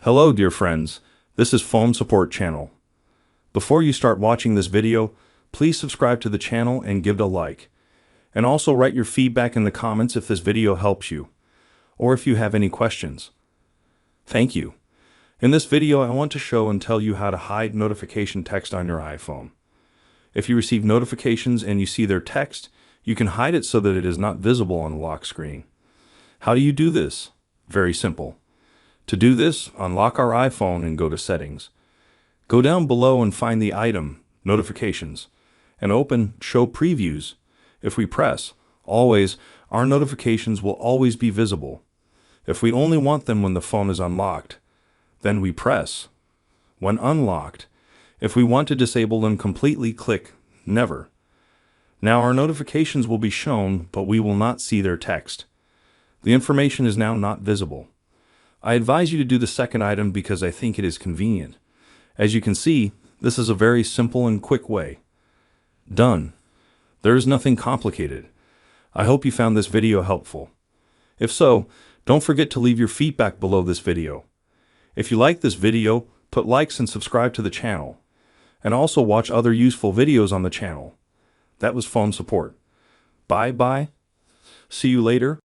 Hello, dear friends. This is Phone Support Channel. Before you start watching this video, please subscribe to the channel and give it a like. And also write your feedback in the comments if this video helps you, or if you have any questions. Thank you. In this video, I want to show and tell you how to hide notification text on your iPhone. If you receive notifications and you see their text, you can hide it so that it is not visible on the lock screen. How do you do this? Very simple. To do this, unlock our iPhone and go to Settings. Go down below and find the item, Notifications, and open Show Previews. If we press, always, our notifications will always be visible. If we only want them when the phone is unlocked, then we press When Unlocked. If we want to disable them completely, click Never. Now our notifications will be shown, but we will not see their text. The information is now not visible. I advise you to do the second item because I think it is convenient. As you can see, this is a very simple and quick way. Done. There is nothing complicated. I hope you found this video helpful. If so, don't forget to leave your feedback below this video. If you like this video, put likes and subscribe to the channel. And also watch other useful videos on the channel. That was Phone Support. Bye bye. See you later.